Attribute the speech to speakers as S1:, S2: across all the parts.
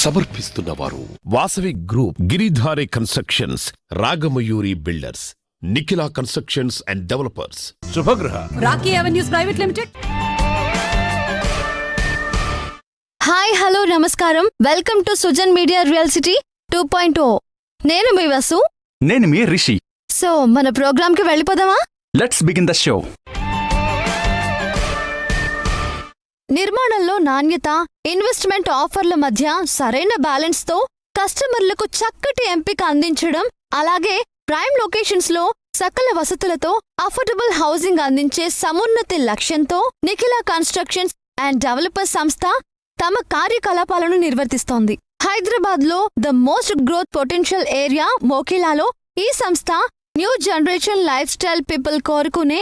S1: సమర్పిస్తున్నవారు Vasavi group, Giridhari constructions, Ragamayuri builders, Nikhila constructions and developers, Shubhagruha,
S2: Rocky avenues private limited.
S3: Hi hello నమస్కారం, welcome to Sujan media real city 2.0. నేను మీ వసు.
S4: నేను మీ Rishi.
S3: So మన ప్రోగ్రామ్ కి వెళ్ళిపోదామా?
S4: Let's begin the show.
S3: నిర్మాణంలో నాణ్యత, ఇన్వెస్ట్మెంట్ ఆఫర్ల మధ్య సరైన బ్యాలెన్స్ తో కస్టమర్లకు చక్కటి ఎంపిక అందించడం, అలాగే ప్రైమ్ లొకేషన్స్ లో సకల వసతులతో అఫోర్డబుల్ హౌసింగ్ అందించే సమున్నతి లక్ష్యంతో నిఖిలా కన్స్ట్రక్షన్స్ అండ్ డెవలపర్స్ సంస్థ తమ కార్యకలాపాలను నిర్వర్తిస్తోంది. హైదరాబాద్ లో the most growth potential area మోకిలాలో ఈ సంస్థ new generation life style people కోరుకునే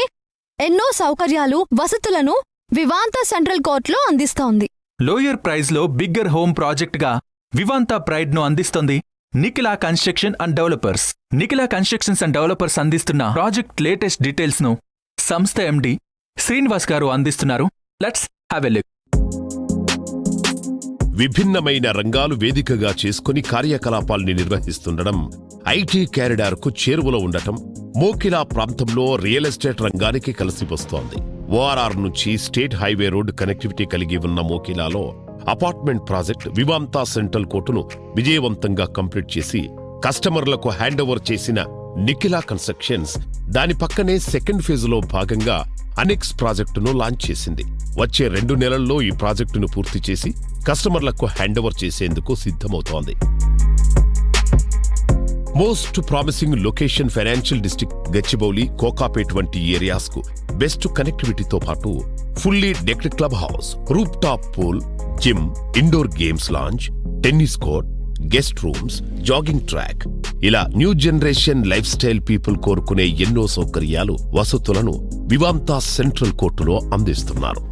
S3: ఎన్నో సౌకర్యాలు, వసతులను వివాంతా సెంట్రల్ కోర్టులో అందిస్తోంది.
S4: లోయర్ ప్రైజ్ లో బిగ్గర్ హోమ్ ప్రాజెక్ట్ గా వివాంతా ప్రైడ్ ను అందిస్తోంది Nikhila construction and developers. Nikhila constructions and developers అందిస్తున్న ప్రాజెక్ట్ లేటెస్ట్ డీటెయిల్స్ ను సంస్థ ఎండి శ్రీనివాస్ గారు అందిస్తున్నారు. Let's have a look.
S1: విభిన్నమైన రంగాలు వేదికగా చేసుకుని కార్యకలాపాల్ని నిర్వహిస్తుండడం, ఐటీ క్యారిడార్కు చేరువలో ఉండటం, మోకిలా ప్రాంతంలో రియల్ ఎస్టేట్ రంగానికి కలిసి వస్తోంది. ఓఆర్ఆర్ నుంచి స్టేట్ హైవే రోడ్డు కనెక్టివిటీ కలిగి ఉన్న మోకిలాలో అపార్ట్మెంట్ ప్రాజెక్ట్ వివాంతా సెంట్రల్ కోర్టును విజయవంతంగా కంప్లీట్ చేసి కస్టమర్లకు హ్యాండ్ ఓవర్ చేసిన నిఖిలా కన్స్ట్రక్షన్స్ దాని పక్కనే సెకండ్ ఫేజ్లో భాగంగా అనెక్స్ ప్రాజెక్టును లాంచ్ చేసింది. వచ్చే 2 నెలల్లో ఈ ప్రాజెక్టును పూర్తి చేసి కస్టమర్లకు హ్యాండ్ ఓవర్ చేసేందుకు సిద్ధమవుతోంది. Most promising location financial district Gachibowli, Kokapet వంటి ఏరియాస్ కు బెస్ట్ కనెక్టివిటీతో పాటు fully decked club house, roof top pool, gym, indoor games lounge, tennis court, guest rooms, jogging track, ఇలా new generation life style people కోరుకునే ఎన్నో సౌకర్యాలు, వసతులను వివాంతా సెంట్రల్ కోర్టులో అందిస్తున్నారు.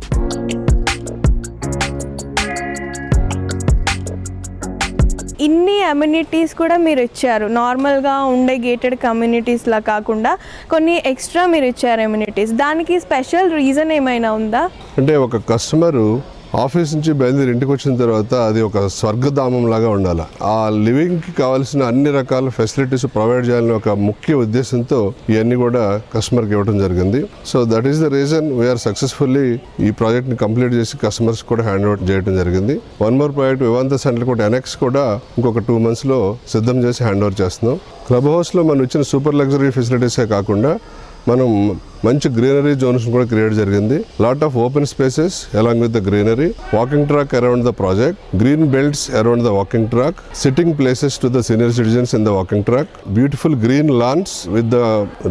S5: ఇన్ని అమ్యూనిటీస్ కూడా మీరు ఇచ్చారు. నార్మల్గా ఉండే గేటెడ్ కమ్యూనిటీస్లా కాకుండా కొన్ని ఎక్స్ట్రా మీరు ఇచ్చారు అమ్యూనిటీస్. దానికి స్పెషల్ రీజన్ ఏమైనా ఉందా?
S6: అంటే ఒక కస్టమరు ఆఫీస్ నుంచి బయలుదేరి ఇంటికి వచ్చిన తర్వాత అది ఒక స్వర్గధామం లాగా ఉండాలి. ఆ లివింగ్కి కావాల్సిన అన్ని రకాల ఫెసిలిటీస్ ప్రొవైడ్ చేయాలని ఒక ముఖ్య ఉద్దేశంతో ఇవన్నీ కూడా కస్టమర్కి ఇవ్వడం జరిగింది. So that is the reason we are successfully ఈ ప్రాజెక్ట్ని కంప్లీట్ చేసి కస్టమర్స్ కూడా హ్యాండ్ ఓవర్ చేయడం జరిగింది. One more project Vivanta central court annex కూడా ఇంకొక 2 monthsలో సిద్ధం చేసి హ్యాండ్ ఓవర్ చేస్తున్నాం. క్లబ్ హౌస్లో మనం ఇచ్చిన సూపర్ లగ్జరీ ఫెసిలిటీసే కాకుండా మనం మంచి గ్రీనరీ జోన్స్ కూడా క్రియేట్ జరిగింది. Lot of open spaces along with the greenery, walking track around the project, green belts around the walking track, sitting places to the senior citizens in the walking track, beautiful green lance with the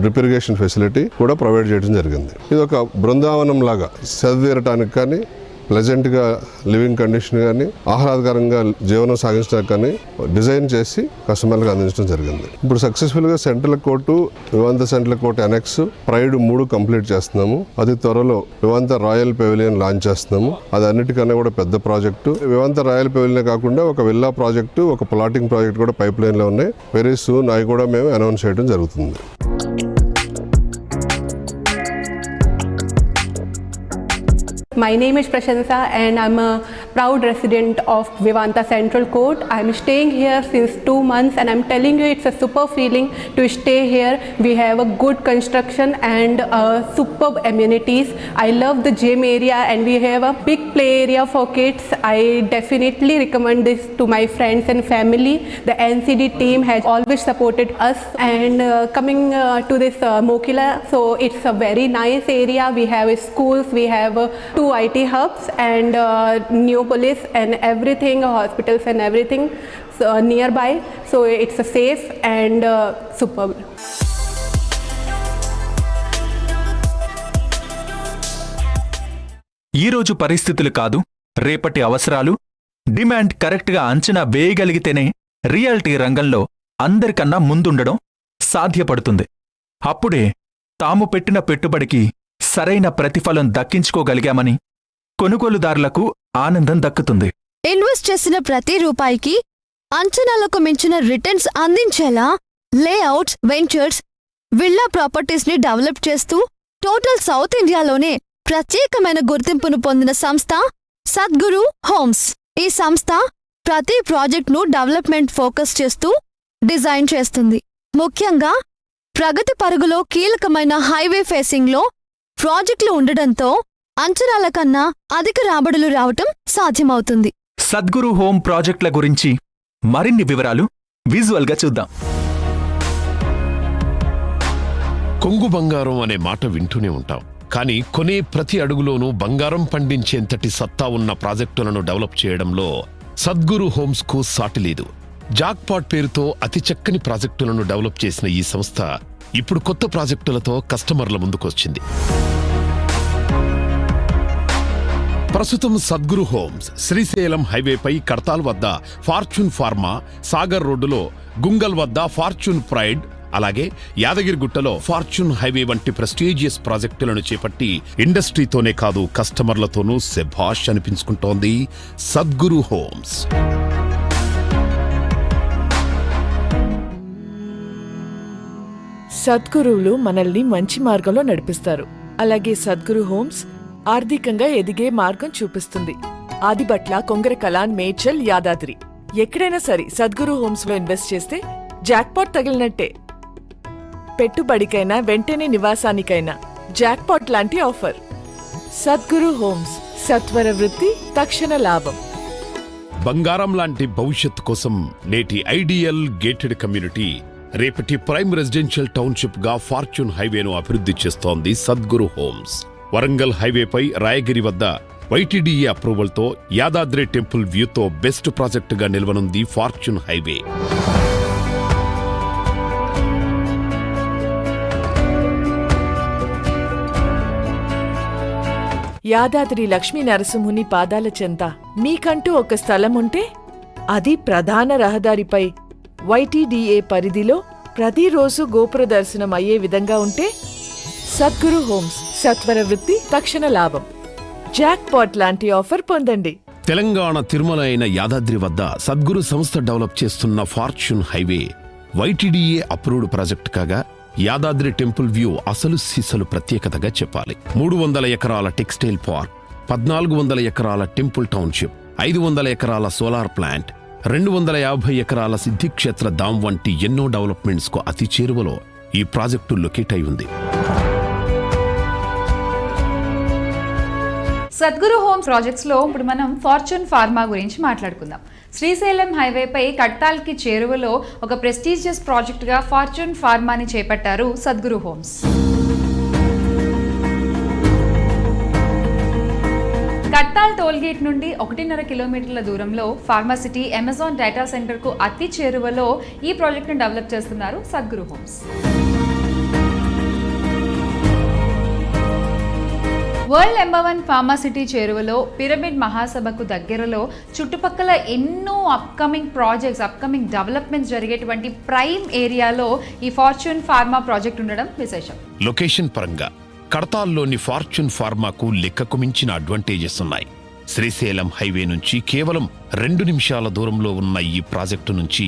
S6: drip irrigation facility కూడా provide చేయడం జరిగింది. ఇది ఒక బృందావనం లాగా చదివేరటానికి కానీ, ప్లెజెంట్గా living condition కానీ, ఆహ్లాదకరంగా జీవనం సాగించడానికి కానీ డిజైన్ చేసి కస్టమర్లకు అందించడం జరిగింది. ఇప్పుడు సక్సెస్ఫుల్గా central court, Vivanta central court annex, pride 3 complete చేస్తున్నాము. అతి త్వరలో వివాంతా రాయల్ పెవిలియన్ లాంచ్ చేస్తున్నాము. అది అన్నిటికన్నా కూడా పెద్ద ప్రాజెక్టు. వివాంతా రాయల్ పెవిలియన్ కాకుండా ఒక విల్లా ప్రాజెక్టు, ఒక ప్లాటింగ్ ప్రాజెక్ట్ కూడా పైప్ లైన్లో ఉన్నాయి. వెరీ సూన్ అవి కూడా మేము అనౌన్స్ చేయడం జరుగుతుంది.
S7: My name is Prashansa and I'm a proud resident of Vivanta Central Court. I'm staying here since 2 months and I'm telling you it's a super feeling to stay here. We have a good construction and superb amenities. I love the gym area and we have a big play area for kids. I definitely recommend this to my friends and family. The NCD team has always supported us and coming to this Mokila, so it's a very nice area. We have schools, we have 2 IT hubs and Neopolis and everything, hospitals and everything nearby. So it's a safe and superb.
S4: ఈరోజు పరిస్థితులు కాదు, రేపటి అవసరాలు, demand కరెక్ట్గా అంచనా వేయగలిగితేనే reality రంగంలో అందరికన్నా ముందుండడం సాధ్యపడుతుంది. అప్పుడే తాము పెట్టిన పెట్టుబడికి సరైన ప్రతిఫలం దక్కించుకోగలిగామని కొనుగోలుదారులకు ఆనందం దక్కుతుంది.
S3: ఇన్వెస్ట్ చేసిన ప్రతి రూపాయికి అంచనాలకు మించిన రిటర్న్స్ అందించేలా లేఅవుట్స్, వెంచర్స్, విల్లా ప్రాపర్టీస్ ని డెవలప్ చేస్తూ టోటల్ సౌత్ ఇండియాలోనే ప్రత్యేకమైన గుర్తింపును పొందిన సంస్థ సద్గురు హోమ్స్. ఈ సంస్థ ప్రతి ప్రాజెక్ట్ను డెవలప్మెంట్ ఫోకస్ చేస్తూ డిజైన్ చేస్తుంది. ముఖ్యంగా ప్రగతి పరుగులో కీలకమైన హైవే ఫేసింగ్లో ప్రాజెక్టులు ఉండడంతో అంచనాల కన్నా అధిక రాబడులు రావటం సాధ్యమవుతుంది.
S4: సద్గురు హోమ్ ప్రాజెక్టుల గురించి మరిన్ని వివరాలు విజువల్గా చూద్దాం.
S1: కొంగు బంగారం అనే మాట వింటూనే ఉంటాం, కానీ కొనే ప్రతి అడుగులోనూ బంగారం పండించేంతటి సత్తా ఉన్న ప్రాజెక్టులను డెవలప్ చేయడంలో సద్గురు హోమ్స్ కు సాటి లేదు. జాక్పాట్ పేరుతో అతి చక్కని ప్రాజెక్టులను డెవలప్ చేసిన ఈ సంస్థ ఇప్పుడు కొత్త ప్రాజెక్టులతో కస్టమర్ల ముందుకొచ్చింది. ప్రస్తుతం సద్గురు హోమ్స్ శ్రీశైలం హైవేపై కడతాల్ వద్ద ఫార్చ్యూన్ ఫార్మా, సాగర్ రోడ్డులో గుంగల్ వద్ద ఫార్చ్యూన్ ప్రైడ్, అలాగే యాదగిరిగుట్టలో ఫార్చ్యూన్ హైవే వంటి ప్రెస్టీజియస్ ప్రాజెక్టులను చేపట్టి ఇండస్ట్రీతోనే కాదు కస్టమర్లతోనూ శభాష్ అనిపించుకుంటోంది సద్గురు హోమ్స్.
S8: సద్గురువులు మనల్ని మంచి మార్గంలో నడిపిస్తారు. అలాగే సద్గురు హోమ్స్ ఆర్థికంగా ఎదిగే మార్గం చూపిస్తుంది. ఆదిబట్ల, కొంగరకల, మేడ్చల్, యాదాద్రి ఎక్కడైనా సరే సద్గురు హోమ్స్ లో ఇన్వెస్ట్ చేస్తే జాక్పాట్ తగిలినట్టే. పెట్టుబడికైనా వెంటనే నివాసానికైనా జాక్పాట్ లాంటి ఆఫర్. సద్గురు హోమ్స్, సత్వర వృత్తి, తక్షణ లాభం.
S1: బంగారం లాంటి భవిష్యత్తు కోసం నేటి ఐడియల్ గేటెడ్ కమ్యూనిటీ, రేపటి ప్రైమ్ రెసిడెన్షియల్ టౌన్షిప్ గా ఫార్చ్యూన్ హైవేను అభివృద్ధి చేస్తోంది సద్గురు హోమ్స్. వరంగల్ హైవేపై రాయగిరి వద్ద వైటీడీఏ అప్రూవల్తో యాదాద్రి టెంపుల్ వ్యూతో బెస్ట్ ప్రాజెక్టుగా నిలవనుంది ఫార్చ్యూన్ హైవే.
S8: యాదాద్రి లక్ష్మీ నరసింహుని పాదాల చెంత మీకంటూ ఒక స్థలం ఉంటే, అది ప్రధాన రహదారిపై వైటీడీఏ పరిధిలో ప్రతిరోజు గోపుర దర్శనం అయ్యే విధంగా ఉంటే సద్గురు హోమ్స్, సత్వర వృత్తి, తక్షణ లాభం. జాక్పాట్ లాంటి ఆఫర్ పొందండి.
S1: తెలంగాణ తిరుమల అయిన యాదాద్రి వద్ద సద్గురు సంస్థ డెవలప్ చేస్తున్న fortune highway YTDA approved project కాగా యాదాద్రి టెంపుల్ వ్యూ అసలు సిసలు ప్రత్యేకతగా చెప్పాలి. 300 ఎకరాల టెక్స్టైల్ పార్క్, 1400 ఎకరాల టెంపుల్ టౌన్షిప్, 500 ఎకరాల సోలార్ ప్లాంట్, 250 ఎకరాల సిద్ధిక్షేత్ర ధామ్ వంటి ఎన్నో డెవలప్మెంట్స్ కు అతి చేరువలో ఈ ప్రాజెక్టు లొకేట్ అయి ఉంది.
S2: సద్గురు హోమ్స్ ప్రాజెక్ట్స్ లో ఇప్పుడు మనం ఫార్చ్యూన్ ఫార్మా గురించి మాట్లాడుకుందాం. శ్రీశైలం హైవేపై కట్టాల్కి చేరువలో ఒక ప్రెస్టీజియస్ ప్రాజెక్టుగా ఫార్చ్యూన్ ఫార్మాని చేపట్టారు సద్గురు హోమ్స్. కట్టాల్ టోల్గేట్ నుండి 1.5 కిలోమీటర్ల దూరంలో ఫార్మాసిటీ అమెజాన్ డేటా సెంటర్ కు అతి చేరువలో ఈ ప్రాజెక్టును డెవలప్ చేస్తున్నారు Sadguru Homes. World number 1 pharma city చేరువలో పిరమిడ్ మహాసభకు దగ్గరలో చుట్టుపక్కల ఎన్నో అప్కమింగ్ ప్రాజెక్ట్స్, అప్కమింగ్ డెవలప్మెంట్స్ జరిగేటువంటి ప్రైమ్ ఏరియాలో ఈ ఫార్చ్యూన్ ఫార్మా ప్రాజెక్ట్ ఉండడం విశేషం.
S1: లొకేషన్ పరంగా కడతాల్లోని ఫార్చ్యూన్ ఫార్మాకు లెక్కకు మించిన అడ్వాంటేజెస్ ఉన్నాయి. శ్రీశైలం హైవే నుంచి కేవలం 2 నిమిషాల దూరంలో ఉన్న ఈ ప్రాజెక్టు నుంచి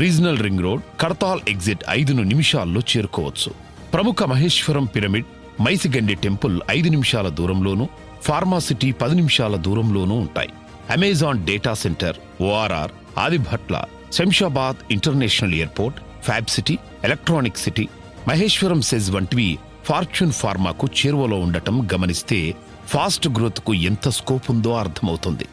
S1: regional ring road, Kadthal exit 5 నిమిషాల్లో చేరుకోవచ్చు. ప్రముఖ మహేశ్వరం పిరమిడ్, మైసిగండి టెంపుల్ 5 నిమిషాల దూరంలోనూ, ఫార్మాసిటీ 10 నిమిషాల దూరంలోనూ ఉంటాయి. Amazon data center, ORR, Adibatla, Shamshabad international airport, fab city, electronic city, Maheshwaram SEZ వంటివి ఫార్చ్యూన్ ఫార్మాకు చేరువలో ఉండటం గమనిస్తే ఫాస్ట్ గ్రోత్ కు ఎంత స్కోప్ ఉందో అర్థమవుతుంది.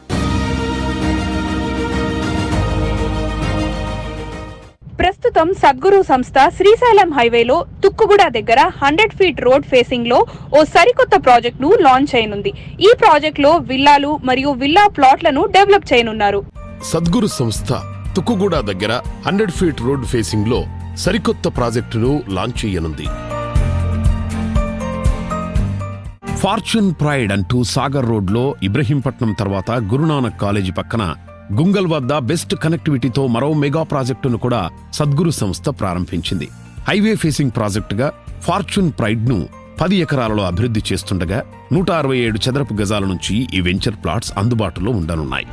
S9: ప్రస్తుతం సద్గురు సంస్థ శ్రీశైలం హైవేలో తుక్కుగూడ దగ్గర 100 ఫీట్ రోడ్ ఫేసింగ్ లో ఓ సరికొత్త ప్రాజెక్ట్ ను లాంచ్ చేయనుంది. ఈ ప్రాజెక్ట్ లో విల్లాలు మరియు విల్లా ప్లాట్లను డెవలప్ చేయనున్నారు.
S1: సద్గురు సంస్థ తుక్కుగూడ దగ్గర 100 ఫీట్ రోడ్ ఫేసింగ్ లో సరికొత్త ప్రాజెక్టును లాంచ్ చేయనుంది. ఫార్చ్యూన్ ప్రైడ్ అంటూ సాగర్ రోడ్లో ఇబ్రహీంపట్నం తర్వాత గురునానక్ కాలేజీ పక్కన గుంగల్ వద్ద బెస్ట్ కనెక్టివిటీతో మరో మెగా ప్రాజెక్టును కూడా సద్గురు సంస్థ ప్రారంభించింది. హైవే ఫేసింగ్ ప్రాజెక్టుగా ఫార్చ్యూన్ ప్రైడ్ ను 10 ఎకరాలలో అభివృద్ధి చేస్తుండగా 167 చదరపు గజాల నుంచి ఈ వెంచర్ ప్లాట్స్ అందుబాటులో ఉండనున్నాయి.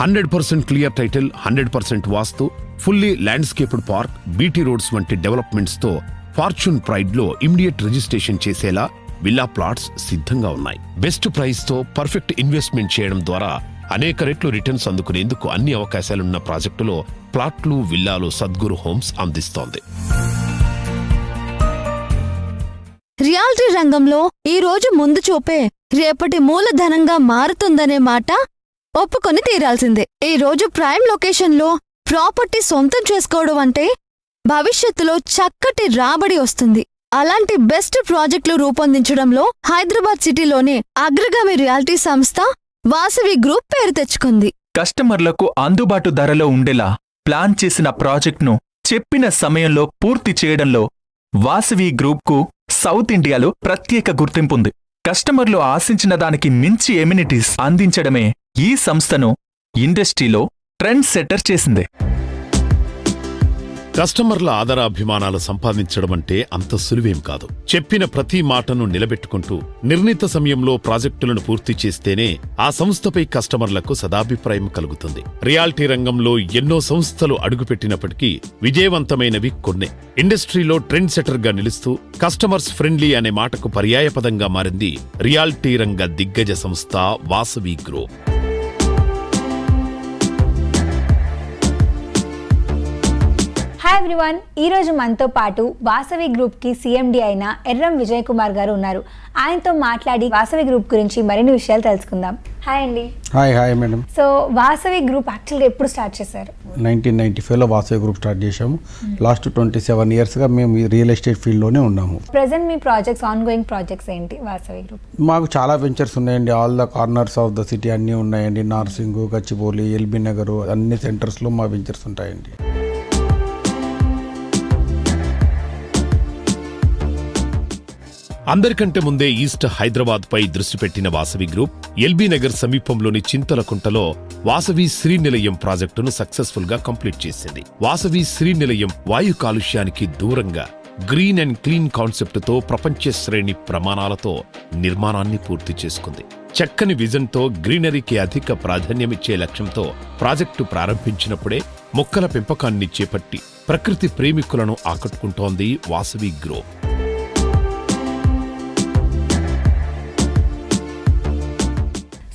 S1: %100% clear title, 100% vastu, fully landscaped park, BT roads వంటి డెవలప్మెంట్స్ తో ఫార్చ్యూన్ ప్రైడ్ లో ఇమ్మీడియట్ రిజిస్ట్రేషన్ చేసేలా విల్లా ప్లాట్స్ సిద్ధంగా ఉన్నాయి. బెస్ట్ ప్రైస్ తో పర్ఫెక్ట్ ఇన్వెస్ట్మెంట్ చేయడం ద్వారా అనేక రెట్లు రిటర్న్స్ అందుకునేందుకు అన్ని అవకాశాలున్న ప్రాజెక్టులో ప్లాట్లు, విల్లాలు సద్గురు హోమ్స్ అందిస్తోంది.
S3: రియాలిటీ రంగంలో ఈ రోజు ముందు చూపే రేపటి మూలధనంగా మారుతుందనే మాట ఒప్పుకొని తీరాల్సిందే. ఈ రోజు ప్రైమ్ లొకేషన్లో ప్రాపర్టీ సొంతం చేసుకోవడం అంటే భవిష్యత్తులో చక్కటి రాబడి వస్తుంది. అలాంటి బెస్ట్ ప్రాజెక్టులు రూపొందించడంలో హైదరాబాద్ సిటీలోనే అగ్రగామి రియాలిటీ సంస్థ వాసవి గ్రూప్ పేరు తెచ్చుకుంది.
S4: కస్టమర్లకు అందుబాటు ధరలో ఉండేలా ప్లాన్ చేసిన ప్రాజెక్ట్ను చెప్పిన సమయంలో పూర్తి చేయడంలో వాసవి గ్రూప్కు సౌత్ ఇండియాలో ప్రత్యేక గుర్తింపుంది. కస్టమర్లు ఆశించిన దానికి మించి ఎమ్యూనిటీస్ అందించడమే ఈ సంస్థను ఇండస్ట్రీలో ట్రెండ్ సెట్టర్ చేసింది.
S1: కస్టమర్ల ఆదరాభిమానాలు సంపాదించడం అంటే అంత సులువేం కాదు. చెప్పిన ప్రతి మాటను నిలబెట్టుకుంటూ నిర్ణీత సమయంలో ప్రాజెక్టులను పూర్తి చేస్తేనే ఆ సంస్థపై కస్టమర్లకు సదాభిప్రాయం కలుగుతుంది. రియాలిటీ రంగంలో ఎన్నో సంస్థలు అడుగుపెట్టినప్పటికీ విజయవంతమైనవి కొన్నే. ఇండస్ట్రీలో ట్రెండ్ సెటర్ గా నిలుస్తూ కస్టమర్స్ ఫ్రెండ్లీ అనే మాటకు పర్యాయపదంగా మారింది రియాలిటీ రంగ దిగ్గజ సంస్థ వాసవి గ్రూప్.
S10: హాయ్ ఎవ్రీవన్, ఈరోజు మనతో పాటు వాసవి గ్రూప్కి సిఎండి అయిన ఎర్రం విజయ్ కుమార్ గారు ఉన్నారు. ఆయనతో మాట్లాడి వాసవి గ్రూప్ గురించి మరిన్ని విషయాలు తెలుసుకుందాం. హాయ్ అండి.
S11: Hi madam.
S10: So Vasavi group యాక్చువల్గా ఎప్పుడు స్టార్ట్ చేశారు?
S11: 1995లో వాసవి గ్రూప్ స్టార్ట్ చేశాము. లాస్ట్ 27 ఇయర్స్గా మేము ఈ రియల్ ఎస్టేట్ ఫీల్డ్లోనే ఉన్నాము.
S10: Present me projects, on going projects ఏంటి వాసవి గ్రూప్?
S11: మాకు చాలా వెంచర్స్ ఉన్నాయండి. All the corners of the city అన్నీ ఉన్నాయండి. నార్సింగ్, గచ్చిబౌలి, ఎల్బీ నగర్ అన్ని సెంటర్స్లో మా వెంచర్స్ ఉంటాయండి.
S1: అందరికంటే ముందే ఈస్ట్ హైదరాబాద్ పై దృష్టి పెట్టిన వాసవి గ్రూప్ ఎల్బీ నగర్ సమీపంలోని చింతలకుంటలో వాసవి శ్రీనిలయం ప్రాజెక్టును సక్సెస్ఫుల్ గా కంప్లీట్ చేసింది. వాసవి శ్రీనిలయం వాయు కాలుష్యానికి దూరంగా గ్రీన్ అండ్ క్లీన్ కాన్సెప్టుతో ప్రపంచ శ్రేణి ప్రమాణాలతో నిర్మాణాన్ని పూర్తి చేసుకుంది. చక్కని విజన్తో గ్రీనరీకి అధిక ప్రాధాన్యమిచ్చే లక్ష్యంతో ప్రాజెక్టు ప్రారంభించినప్పుడే మొక్కల పెంపకాన్ని చేపట్టి ప్రకృతి ప్రేమికులను ఆకట్టుకుంటోంది వాసవి గ్రూప్.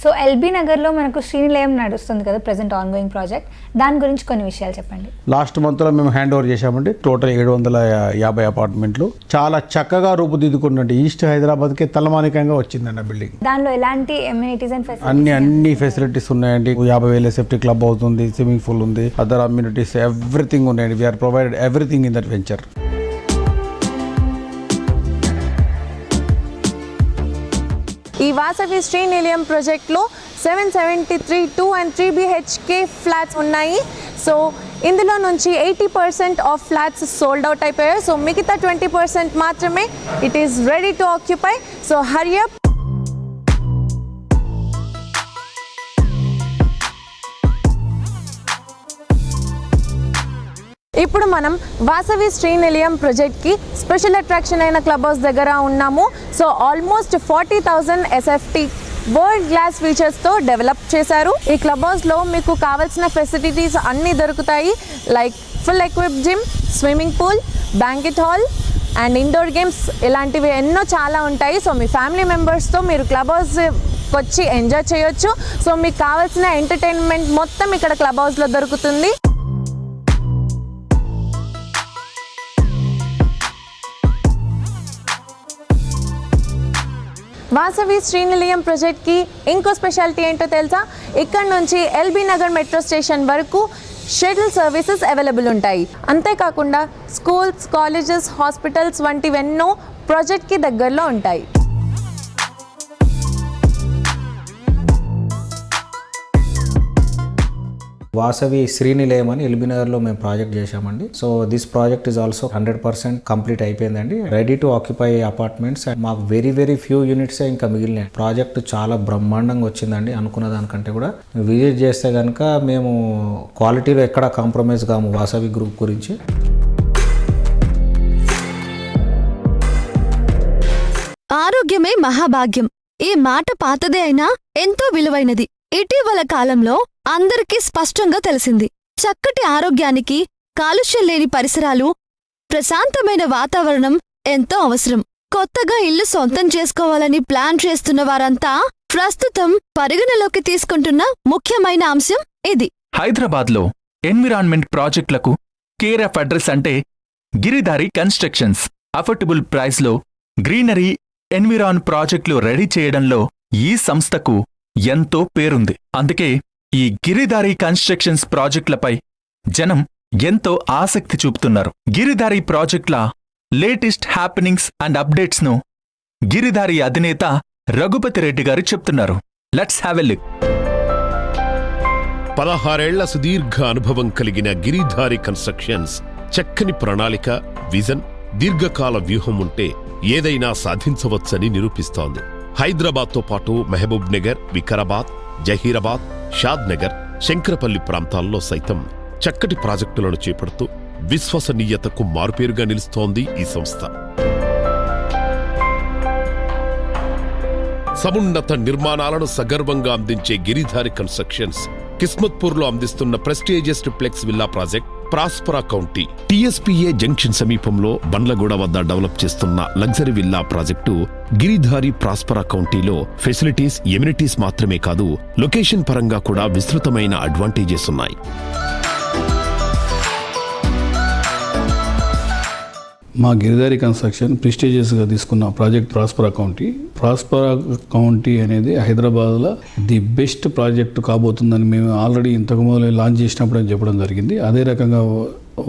S10: సో ఎల్బీ నగర్లో మనకు శ్రీనిలయం నడుస్తుంది కదా ప్రెసెంట్ ఆన్ గోయింగ్ ప్రాజెక్ట్, దాని గురించి కొన్ని విషయాలు చెప్పండి.
S11: లాస్ట్ మంత్లో మేము హ్యాండ్ ఓవర్ చేశామండి. టోటల్ 750 అపార్ట్మెంట్లు చాలా చక్కగా రూపుదిద్దుకున్నట్టు ఈస్ట్ హైదరాబాద్కి తలమానికంగా వచ్చిందండి ఆ బిల్డింగ్.
S10: దానిలో ఎలాంటి ఎమ్యూనిటీస్ అండ్ ఫెసిలిటీస్?
S11: అన్ని ఫెసిలిటీస్ ఉన్నాయండి. 50,000 సేఫ్టీ క్లబ్ అవుతుంది, స్విమ్మింగ్ పూల్ ఉంది, అదర్ అమ్యూనిటీస్ ఎవ్రీథింగ్ ఉన్నాయండి. We are provided everything in that venture.
S5: ఈ వాసవి శ్రీనిలయం ప్రాజెక్ట్లో 773 2 and 3 BHK ఫ్లాట్స్ ఉన్నాయి. సో ఇందులో నుంచి 80% ఆఫ్ ఫ్లాట్స్ సోల్డ్ అవుట్ అయిపోయాయి. సో మిగతా 20% మాత్రమే it is ready to occupy. So hurry up. ఇప్పుడు మనం వాసవి శ్రీనిలయం ప్రాజెక్ట్కి స్పెషల్ అట్రాక్షన్ అయిన క్లబ్ హౌస్ దగ్గర ఉన్నాము. So almost 40,000 SFT world class ఫీచర్స్తో డెవలప్ చేశారు. ఈ క్లబ్ హౌస్లో మీకు కావాల్సిన ఫెసిలిటీస్ అన్నీ దొరుకుతాయి. Like full equip gym, swimming pool, banquet hall and indoor games ఇలాంటివి ఎన్నో చాలా ఉంటాయి. సో మీ ఫ్యామిలీ మెంబర్స్తో మీరు క్లబ్ హౌస్ వచ్చి ఎంజాయ్ చేయొచ్చు. సో మీకు కావాల్సిన ఎంటర్టైన్మెంట్ మొత్తం ఇక్కడ క్లబ్ హౌస్లో దొరుకుతుంది. వాసవి శ్రీనిలయం ప్రాజెక్ట్కి ఇంకో స్పెషాలిటీ ఏంటో తెలుసా? ఇక్కడ నుంచి ఎల్బీ నగర్ మెట్రో స్టేషన్ వరకు షటిల్ సర్వీసెస్ అవైలబుల్ ఉంటాయి. అంతేకాకుండా స్కూల్స్, కాలేజెస్, హాస్పిటల్స్ వంటివెన్నో ప్రాజెక్ట్కి దగ్గరలో ఉంటాయి.
S12: వాసవి శ్రీనిలయం అని ఎల్బీ నగర్లో మేము ప్రాజెక్ట్ చేశామండి. So this project is also 100% complete అయిపోయిందండి. Ready to occupy apartments. మాకు వెరీ ఫ్యూ యూనిట్స్ ఇంకా మిగిలినాయి. ప్రాజెక్ట్ చాలా బ్రహ్మాండంగా వచ్చిందండి అనుకున్న దానికంటే కూడా. విజిట్ చేస్తే కనుక మేము క్వాలిటీలో ఎక్కడ కాంప్రమైజ్ కాము వాసవి గ్రూప్ గురించి.
S3: ఆరోగ్యమే మహాభాగ్యం. ఈ మాట పాతదే అయినా ఎంతో విలువైనది. ఇటీవల కాలంలో అందరికీ స్పష్టంగా తెలిసింది. చక్కటి ఆరోగ్యానికి కాలుష్యం లేని పరిసరాలు, ప్రశాంతమైన వాతావరణం ఎంతో అవసరం. కొత్తగా ఇల్లు సొంతం చేసుకోవాలని ప్లాన్ చేస్తున్న వారంతా ప్రస్తుతం పరిగణలోకి తీసుకుంటున్న ముఖ్యమైన అంశం ఇది.
S4: హైదరాబాద్లో ఎన్విరాన్మెంట్ ప్రాజెక్టులకు కేర్ ఆఫ్ అడ్రస్ అంటే గిరిధారి కన్స్ట్రక్షన్స్. అఫోర్డబుల్ ప్రైస్లో గ్రీనరీ, ఎన్విరాన్ ప్రాజెక్టులు రెడీ చేయడంలో ఈ సంస్థకు ఎంతో పేరుంది. అందుకే ఈ గిరిధారి కన్స్ట్రక్షన్స్ ప్రాజెక్టులపై జనం ఎంతో ఆసక్తి చూపుతున్నారు. గిరిధారి ప్రాజెక్టుల లేటెస్ట్ హ్యాపెనింగ్స్ అండ్ అప్డేట్స్ను గిరిధారి అధినేత రఘుపతి రెడ్డి గారు చెప్తున్నారు. Let's have a look.
S1: 16 ఏళ్ల సుదీర్ఘ అనుభవం కలిగిన గిరిధారి కన్స్ట్రక్షన్స్ చక్కని ప్రణాళిక, విజన్, దీర్ఘకాల వ్యూహం ఉంటే ఏదైనా సాధించవచ్చని నిరూపిస్తోంది. హైదరాబాద్తో పాటు మహబూబ్ నగర్, వికారాబాద్, జహీరాబాద్, షాద్ నగర్, శంకరపల్లి ప్రాంతాల్లో సైతం చక్కటి ప్రాజెక్టులను చేపడుతూ విశ్వసనీయతకు మారుపేరుగా నిలుస్తోంది ఈ సంస్థ. సమున్నత నిర్మాణాలను సగర్వంగా అందించే గిరిధారి కన్స్ట్రక్షన్స్ కిస్మత్పూర్లో అందిస్తున్న prestigious triplex villa project Prospera county, TSPA junction సమీపంలో బండ్లగూడ వద్ద డెవలప్ చేస్తున్న luxury villa project Giridhari Prospera కౌంటీలో ఫెసిలిటీస్, ఎమ్యూనిటీస్ మాత్రమే కాదు, లొకేషన్ పరంగా కూడా విస్తృతమైన అడ్వాంటేజెస్ ఉన్నాయి.
S11: మా గిరిధారి కన్స్ట్రక్షన్ ప్రెస్టీజియస్గా తీసుకున్న ప్రాజెక్ట్ ప్రాస్పరా కౌంటీ. ప్రాస్పరా కౌంటీ అనేది హైదరాబాద్లో ది బెస్ట్ ప్రాజెక్ట్ కాబోతుందని మేము ఆల్రెడీ ఇంతకు ముందు లాంచ్ చేసినప్పుడు అని చెప్పడం జరిగింది. అదే రకంగా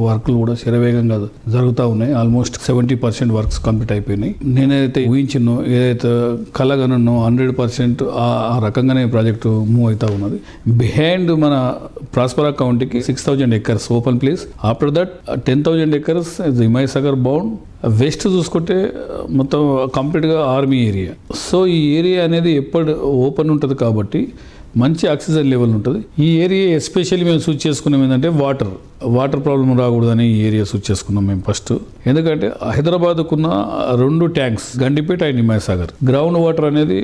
S11: వర్క్లు కూడా శరవేగంగా జరుగుతూ ఉన్నాయి. ఆల్మోస్ట్ 70% వర్క్స్ కంప్లీట్ అయిపోయినాయి. నేనైతే ఊహించినో, ఏదైతే కలగనో 100% ఆ రకంగానే ప్రాజెక్టు మూవ్ అవుతా ఉన్నది. బిహైండ్ మన ప్రాస్పరా కౌంటీకి 6,000 acres open place. After that 10,000 acres Himayat Sagar bound. West చూసుకుంటే మొత్తం కంప్లీట్గా ఆర్మీ ఏరియా. సో ఈ ఏరియా అనేది ఎప్పుడు ఓపెన్ ఉంటుంది కాబట్టి మంచి ఆక్సిజన్ లెవెల్ ఉంటుంది. ఈ ఏరియా ఎస్పెషల్లీ మేము చూస్ చేసుకున్నాం ఏంటంటే వాటర్ ప్రాబ్లం రాకూడదని ఈ ఏరియా చూస్ చేసుకున్నాం మేము ఫస్ట్. ఎందుకంటే హైదరాబాద్కున్న 2 tanks, Gandipet and Himayat Sagar, ground water అనేది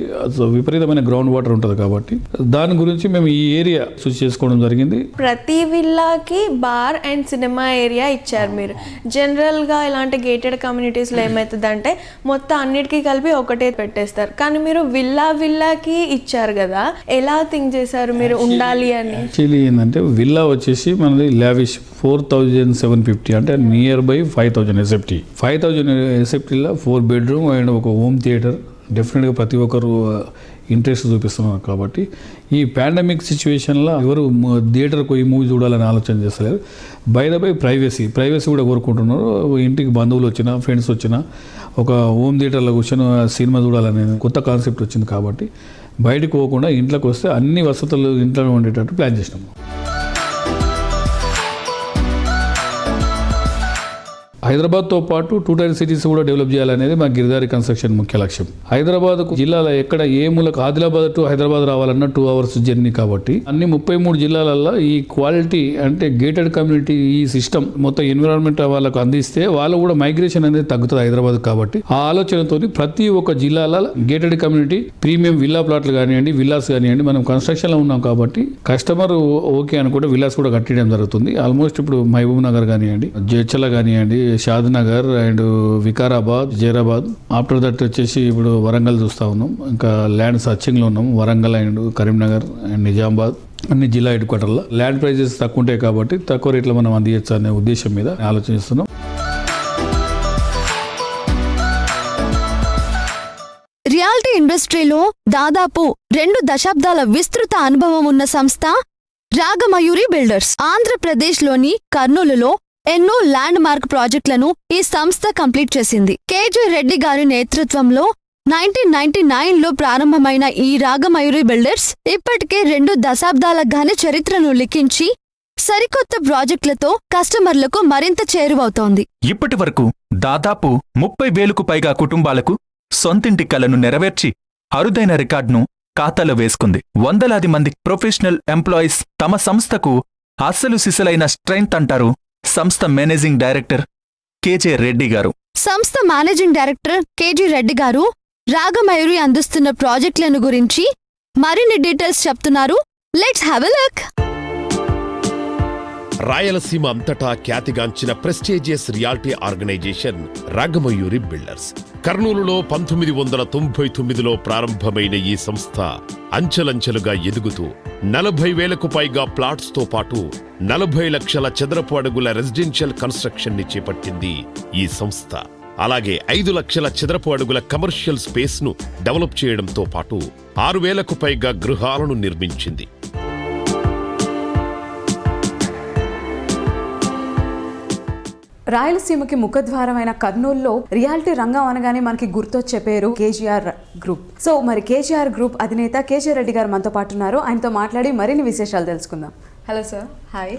S11: విపరీతమైన గ్రౌండ్ వాటర్ ఉంటుంది కాబట్టి దాని గురించి మేము ఈ ఏరియా చూస్ చేసుకోవడం జరిగింది.
S13: ప్రతి విల్లాకి బార్ అండ్ సినిమా ఏరియా ఇచ్చారు మీరు. జనరల్గా ఇలాంటి గేటెడ్ కమ్యూనిటీస్లో ఏమవుతుందంటే మొత్తం అన్నిటికీ కలిపి ఒకటే పెట్టేస్తారు. కానీ మీరు విల్లాకి ఇచ్చారు కదా, ఎలా థింక్ చేశారు మీరు ఉండాలి అని?
S11: యాక్చువల్లీ ఏంటంటే విల్లా వచ్చేసి మనది లావిష్ 4,750 అంటే near by 5,000 SFT. 5,000 ఎస్ఎఫ్టీలో 4 bedroom and ఒక హోమ్ థియేటర్. డెఫినెట్గా ప్రతి ఒక్కరు ఇంట్రెస్ట్ చూపిస్తున్నారు కాబట్టి ఈ పాండమిక్ సిచ్యువేషన్లో ఎవరు థియేటర్కి పోయి మూవీ చూడాలని ఆలోచన చేస్తలేరు. బై ప్రైవసీ కూడా కోరుకుంటున్నారు. ఇంటికి బంధువులు వచ్చినా, ఫ్రెండ్స్ వచ్చినా ఒక హోమ్ థియేటర్లో కూర్చొని సినిమా చూడాలనే కొత్త కాన్సెప్ట్ వచ్చింది కాబట్టి బయటకు పోకుండా ఇంట్లోకి వస్తే అన్ని వసతులు ఇంట్లో ఉండేటట్టు ప్లాన్ చేసినాము. హైదరాబాద్తో పాటు 2 tier cities కూడా డెవలప్ చేయాలనేది మా గిరిధారి కన్స్ట్రక్షన్ ముఖ్య లక్ష్యం. హైదరాబాద్కు జిల్లాలో ఎక్కడ ఏ మూలకు, ఆదిలాబాద్ టు హైదరాబాద్ రావాలన్నా 2 hours జర్నీ కాబట్టి అన్ని 33 జిల్లాలలో ఈ క్వాలిటీ అంటే గేటెడ్ కమ్యూనిటీ ఈ సిస్టమ్ మొత్తం ఎన్విరాన్మెంట్ వాళ్ళకు అందిస్తే వాళ్ళు కూడా మైగ్రేషన్ అనేది తగ్గుతుంది హైదరాబాద్ కాబట్టి ఆ ఆలోచనతో ప్రతి ఒక్క జిల్లాలో గేటెడ్ కమ్యూనిటీ ప్రీమియం విల్లా ప్లాట్లు కానివ్వండి, విల్లాస్ కానివ్వండి, మనం కన్స్ట్రక్షన్లో ఉన్నాం కాబట్టి కస్టమర్ ఓకే అనుకుంటే విల్లాస్ కూడా కట్టడం జరుగుతుంది. ఆల్మోస్ట్ ఇప్పుడు మహబూబ్ నగర్ కానివ్వండి, జడ్చల కానివ్వండి, Shad Nagar and Vikarabad, Zaheerabad, after that వచ్చేసి ఇప్పుడు వరంగల్ చూస్తూ ఉన్నాం. ఇంకా ల్యాండ్ సర్చింగ్లో ఉన్నాం. వరంగల్ అండ్ కరీంనగర్ అండ్ నిజామాబాద్ అన్ని జిల్లా హెడ్ క్వార్టర్లో ల్యాండ్ ప్రైజెస్ తక్కువ ఉంటాయి కాబట్టి తక్కువ రేట్లో మనం అందించచ్చు అనే ఉద్దేశం మీద ఆలోచిస్తున్నాం.
S3: రియాలిటీ ఇండస్ట్రీలో దాదాపు 2 దశాబ్దాల విస్తృత అనుభవం ఉన్న సంస్థ రాగమయూరి బిల్డర్స్. ఆంధ్రప్రదేశ్లోని కర్నూలులో ఎన్నో ల్యాండ్ మార్క్ ప్రాజెక్టులను ఈ సంస్థ కంప్లీట్ చేసింది. కేజీ రెడ్డి గారి నేతృత్వంలో 1999లో ప్రారంభమైన ఈ రాగమయూరి బిల్డర్స్ ఇప్పటికే 2 దశాబ్దాల ఘన చరిత్రను లిఖించి సరికొత్త ప్రాజెక్టులతో కస్టమర్లకు మరింత చేరువవుతోంది.
S4: ఇప్పటి వరకు దాదాపు 30,000కు పైగా కుటుంబాలకు సొంతింటి కలను నెరవేర్చి అరుదైన రికార్డును ఖాతాలో వేసుకుంది. వందలాది మంది ప్రొఫెషనల్ ఎంప్లాయీస్ తమ సంస్థకు అస్సలు సిసలైన స్ట్రెంగ్త్ అంటారు సంస్థ మేనేజింగ్ డైరెక్టర్ కేజే రెడ్డి గారు.
S3: సంస్థ మేనేజింగ్ డైరెక్టర్ కేజీ రెడ్డి గారు రాగమయూరి అందిస్తున్న ప్రాజెక్టులను గురించి మరిన్ని డీటెయిల్స్ చెప్తున్నారు. Let's have a look.
S1: Rayalaseema అంతటా ఖ్యాతిగాంచిన prestigious reality organization Ragamayuri builders. కర్నూలులో 1999లో ప్రారంభమైన ఈ సంస్థ అంచెలంచెలుగా ఎదుగుతూ 40,000కు పైగా ప్లాట్స్ తో పాటు 40 లక్షల చదరపు అడుగుల రెసిడెన్షియల్ కన్స్ట్రక్షన్ ని చేపట్టింది ఈ సంస్థ. అలాగే 5 లక్షల చదరపు అడుగుల కమర్షియల్ స్పేస్ ను డెవలప్ చేయడంతో పాటు 6,000కు పైగా గృహాలను నిర్మించింది.
S14: రాయలసీమకి ముఖద్వారమైన కర్నూలులో రియాలిటీ రంగం అనగానే మనకి గుర్తొచ్చే పేరు కేజీఆర్ గ్రూప్. సో మరి కేజీఆర్ గ్రూప్ అధినేత కేజీ రెడ్డి గారు మనతో పాటు ఉన్నారు. ఆయనతో మాట్లాడి మరిన్ని విశేషాలు తెలుసుకుందాం. Hello sir. హాయ్.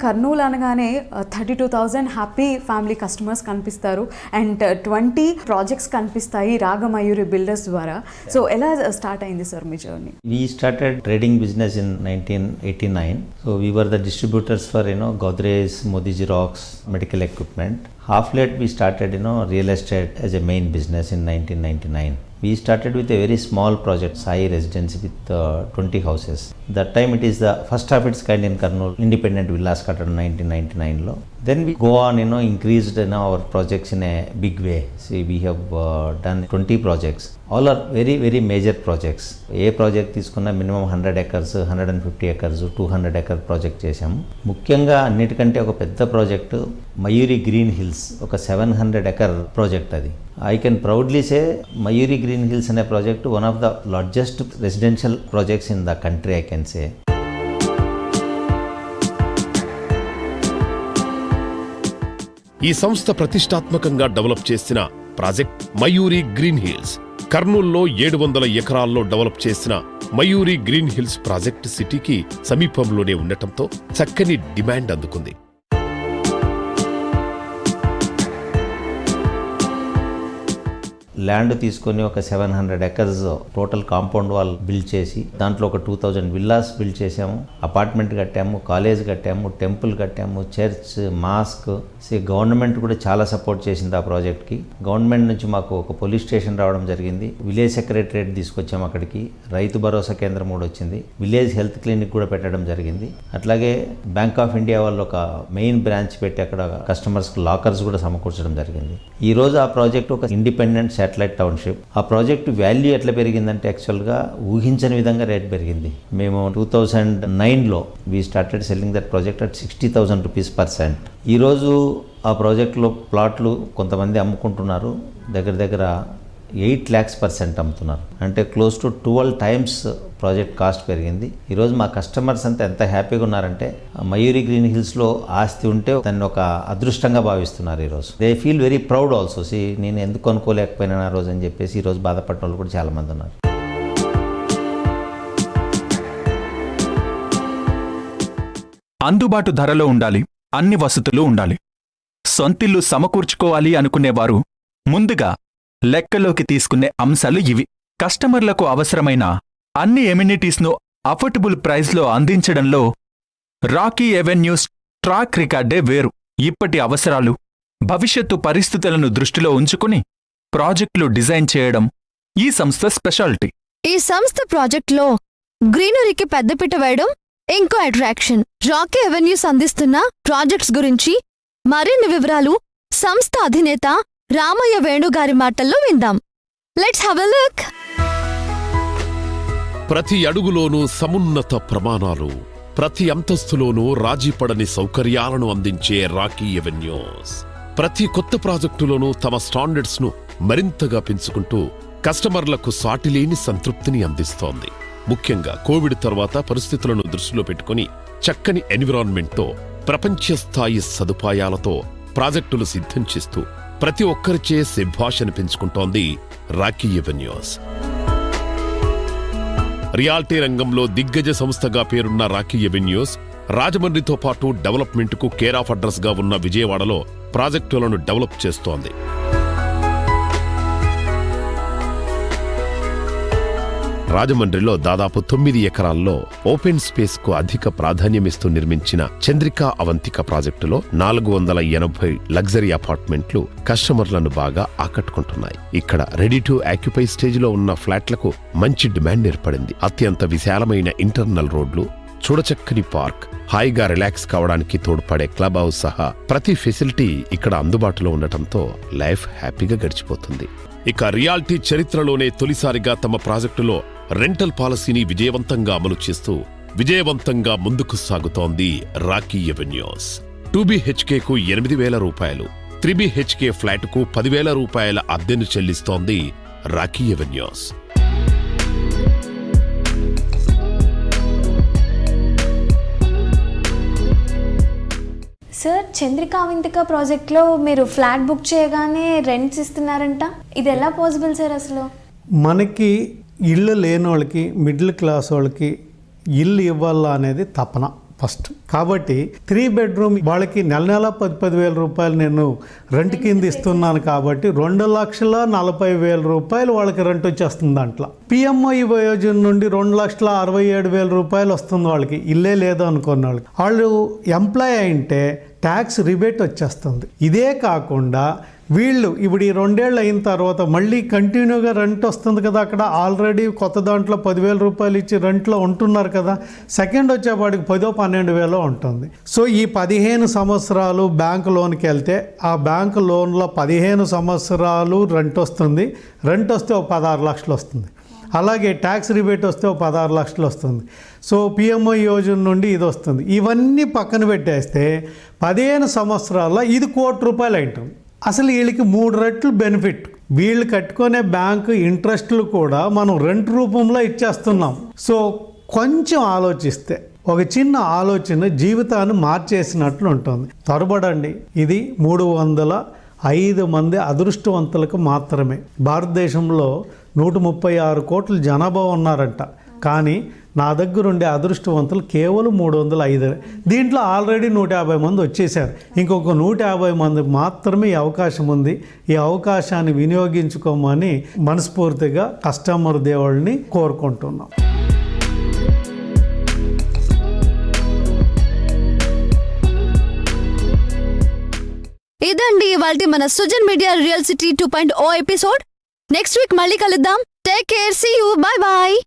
S14: కర్నూలు అనగానే 32,000 హ్యాపీ ఫ్యామిలీ కస్టమర్స్ కనిపిస్తారు అండ్ 20 ప్రాజెక్ట్స్ కనిపిస్తాయి రాగమయూరి బిల్డర్స్ ద్వారా. సో ఎలా స్టార్ట్ అయింది sir me journey?
S15: We started trading business in 1989. So we were the distributors for Godrej, Modi Xerox, medical equipment. Half late we started real estate as a main business in 1999. We started with a very small project, Sai Residency, with 20 houses. That time it is the first of its kind in Karnool, independent villas cut in 1999 lo. Then we go on, increased our projects in a big way. See, we have done 20 projects. All are very, very major projects. A project తీసుకున్న minimum 100 acres, 150 acres, 200 acre project చేశాము. ముఖ్యంగా అన్నిటికంటే ఒక పెద్ద project Mayuri green hills, ఒక 700 acre project అది. I can proudly say Mayuri Green Hills అనే project one of the largest residential projects in the country, I can say.
S1: ఈ సంస్థ ప్రతిష్టాత్మకంగా డెవలప్ చేసిన ప్రాజెక్ట్ మయూరి గ్రీన్ హిల్స్. కర్నూల్లో 700 ఎకరాల్లో డెవలప్ చేసిన మయూరి గ్రీన్ హిల్స్ ప్రాజెక్ట్ సిటీకి సమీపంలోనే ఉండటంతో చక్కని డిమాండ్ అందుకుంది.
S15: ల్యాండ్ తీసుకొని ఒక 700 acres total compound wall build చేసి దాంట్లో ఒక 2000 విల్లాస్ బిల్డ్ చేసాము, అపార్ట్మెంట్ కట్టాము, కాలేజ్ కట్టాము, టెంపుల్ కట్టాము, చర్చ్, మాస్క్. గవర్నమెంట్ కూడా చాలా సపోర్ట్ చేసింది ఆ ప్రాజెక్ట్కి. గవర్నమెంట్ నుంచి మాకు ఒక పోలీస్ స్టేషన్ రావడం జరిగింది, విలేజ్ సెక్రటరేట్ తీసుకొచ్చాము అక్కడికి, రైతు భరోసా కేంద్రం కూడా వచ్చింది, విలేజ్ హెల్త్ క్లినిక్ కూడా పెట్టడం జరిగింది. అట్లాగే బ్యాంక్ ఆఫ్ ఇండియా వాళ్ళు ఒక మెయిన్ బ్రాంచ్ పెట్టి అక్కడ కస్టమర్స్కి లాకర్స్ కూడా సమకూర్చడం జరిగింది. ఈ రోజు ఆ ప్రాజెక్ట్ ఒక ఇండిపెండెంట్ శాటిలైట్ టౌన్షిప్. ఆ ప్రాజెక్ట్ వాల్యూ ఎట్లా పెరిగిందంటే యాక్చువల్గా ఊహించని విధంగా రేట్ పెరిగింది. మేము 2009లో we started selling that project at 60,000 rupees per cent. ఈరోజు ఆ ప్రాజెక్ట్లో ప్లాట్లు కొంతమంది అమ్ముకుంటున్నారు, దగ్గర దగ్గర 8 lakhs per cent అమ్ముతున్నారు. అంటే close to 12 times project cost పెరిగింది. ఈరోజు మా కస్టమర్స్ అంతా ఎంత హ్యాపీగా ఉన్నారంటే మయూరి గ్రీన్ హిల్స్లో ఆస్తి ఉంటే దాన్ని ఒక అదృష్టంగా భావిస్తున్నారు. ఈరోజు they feel very proud also. నేను ఎందుకు కొనుక్కోలేకపోయినా ఆ రోజు అని చెప్పేసి ఈరోజు బాధపడ్డ వాళ్ళు కూడా చాలామంది ఉన్నారు.
S4: అందుబాటు ధరలో ఉండాలి, అన్ని వసతులు ఉండాలి, సొంతిల్లు సమకూర్చుకోవాలి అనుకునేవారు ముందుగా లెక్కలోకి తీసుకునే అంశాలు ఇవి. కస్టమర్లకు అవసరమైన అన్ని ఎమ్యూనిటీస్ను అఫోర్డబుల్ ప్రైస్లో అందించడంలో రాకీ ఎవెన్యూస్ ట్రాక్ రికార్డే వేరు. ఇప్పటి అవసరాలు, భవిష్యత్తు పరిస్థితులను దృష్టిలో ఉంచుకుని ప్రాజెక్టులు డిజైన్ చేయడం ఈ సంస్థ స్పెషాలిటీ.
S3: ఈ సంస్థ ప్రాజెక్టులో గ్రీనరీకి పెద్దపీట వేయడం ఇంకో అట్రాక్షన్. రాకీ ఎవెన్యూస్ అందిస్తున్న ప్రాజెక్ట్స్ గురించి మరిన్ని వివరాలు సంస్థ అధినేత రామయ్య వేణుగారి మాటల్లో విందాం. Let's have a look.
S1: ప్రతి అడుగులోనూ సమున్నత ప్రమాణాలు, ప్రతి అంతస్తులోనూ రాజీపడని సౌకర్యాలను అందించే రాకీ ఎవెన్యూస్ ప్రతి కొత్త ప్రాజెక్టులోనూ తమ స్టాండర్డ్స్ ను మరింతగా పెంచుకుంటూ కస్టమర్లకు సాటిలేని సంతృప్తిని అందిస్తోంది. ముఖ్యంగా కోవిడ్ తర్వాత పరిస్థితులను దృష్టిలో పెట్టుకుని చక్కని ఎన్విరాన్మెంట్తో, ప్రపంచ స్థాయి సదుపాయాలతో ప్రాజెక్టులు సిద్ధం చేస్తూ ప్రతి ఒక్కరిచే శభాషను పెంచుకుంటోంది రాకీ ఎవెన్యూస్. రియాలిటీ రంగంలో దిగ్గజ సంస్థగా పేరున్న రాకీ ఎవెన్యూస్ రాజమండ్రితో పాటు డెవలప్మెంట్కు కేర్ ఆఫ్ అడ్రస్ గా ఉన్న విజయవాడలో ప్రాజెక్టులను డెవలప్ చేస్తోంది. రాజమండ్రిలో దాదాపు 9 ఎకరాల్లో ఓపెన్ స్పేస్ కు అధిక ప్రాధాన్యమిస్తూ నిర్మించిన చంద్రికా అవంతిక ప్రాజెక్టులో 480 లగ్జరీ అపార్ట్మెంట్లు కస్టమర్లను బాగా ఆకట్టుకుంటున్నాయి. ఇక్కడ రెడీ టు ఆక్యుపై స్టేజ్ లో ఉన్న ఫ్లాట్లకు మంచి డిమాండ్ ఏర్పడింది. అత్యంత విశాలమైన ఇంటర్నల్ రోడ్లు, చూడచక్కని పార్క్, హాయిగా రిలాక్స్ కావడానికి తోడ్పడే క్లబ్ హౌస్ సహా ప్రతి ఫెసిలిటీ ఇక్కడ అందుబాటులో ఉండటంతో లైఫ్ హ్యాపీగా గడిచిపోతుంది. ఇక రియాల్టీ చరిత్రలోనే తొలిసారిగా తమ ప్రాజెక్టులో రెంటల్ పాలసీని విజయవంతంగా అమలు చేస్తూ విజయవంతంగా ముందుకు సాగుతోంది రాకీ ఎవెన్యూస్. 2BHKకు 8,000 రూపాయలు, 3BHK ఫ్లాట్కు 10,000 రూపాయల అద్దెను చెల్లిస్తోంది రాకీ ఎవెన్యూస్.
S10: సార్, చంద్రికా అవింతిక ప్రాజెక్ట్లో మీరు ఫ్లాట్ బుక్ చేయగానే రెంట్స్ ఇస్తున్నారంట, ఇది ఎలా పాసిబుల్ సార్? అసలు
S16: మనకి ఇల్లు లేని వాళ్ళకి, మిడిల్ క్లాస్ వాళ్ళకి ఇల్లు ఇవ్వాలా అనేది తపన ఫస్ట్. కాబట్టి 3 బెడ్రూమ్ వాళ్ళకి నెల 10,000 రూపాయలు నేను రెంట్ కింద ఇస్తున్నాను. కాబట్టి 2,40,000 రూపాయలు వాళ్ళకి రెంట్ వచ్చేస్తుంది. దాంట్లో PMO యోజన నుండి 2,67,000 రూపాయలు వస్తుంది వాళ్ళకి, ఇల్లే లేదు అనుకున్న వాళ్ళకి. వాళ్ళు ఎంప్లాయ్ అయింటే ట్యాక్స్ రిబేట్ వచ్చేస్తుంది. ఇదే కాకుండా వీళ్ళు ఇప్పుడు ఈ 2 ఏళ్ళు అయిన తర్వాత మళ్ళీ కంటిన్యూగా రెంట్ వస్తుంది కదా, అక్కడ ఆల్రెడీ కొత్త దాంట్లో 10,000 రూపాయలు ఇచ్చి రెంట్లో ఉంటున్నారు కదా, సెకండ్ వచ్చేపాటికి 10,000-12,000 ఉంటుంది. సో ఈ 15 సంవత్సరాలు బ్యాంకు లోన్కి వెళ్తే ఆ బ్యాంకు లోన్లో 15 సంవత్సరాలు రెంట్ వస్తుంది. రెంట్ వస్తే ఒక 16 లక్షలు వస్తుంది. అలాగే ట్యాక్స్ రిబేట్ వస్తే ఒక 16 లక్షలు వస్తుంది. సో PMO యోజన నుండి ఇది వస్తుంది. ఇవన్నీ పక్కన పెట్టేస్తే 15 సంవత్సరాల్లో ఇది ₹1,00,00,000 అయింటుంది. అసలు వీళ్ళకి 3 రెట్లు బెనిఫిట్. వీళ్ళు కట్టుకునే బ్యాంకు ఇంట్రెస్ట్లు కూడా మనం రెంట్ రూపంలో ఇచ్చేస్తున్నాం. సో కొంచెం ఆలోచిస్తే, ఒక చిన్న ఆలోచన జీవితాన్ని మార్చేసినట్లు ఉంటుంది. త్వరపడండి. ఇది 305 మంది అదృష్టవంతులకు మాత్రమే. భారతదేశంలో 136 కోట్ల జనాభా ఉన్నారంట, కానీ నా దగ్గర ఉండే అదృష్టవంతులు కేవలం 305. దీంట్లో ఆల్రెడీ 150 మంది వచ్చేసారు. ఇంకొక 150 మంది మాత్రమే ఈ అవకాశం ఉంది. ఈ అవకాశాన్ని వినియోగించుకోమని మనస్ఫూర్తిగా కస్టమర్ దేవుళ్ళని కోరుకుంటున్నాం.
S3: ఇదండి ఇవాల్టి మన Sujan media real city 2.0 episode. Next week మళ్ళీ కలుద్దాం. Take care, see you, bye bye.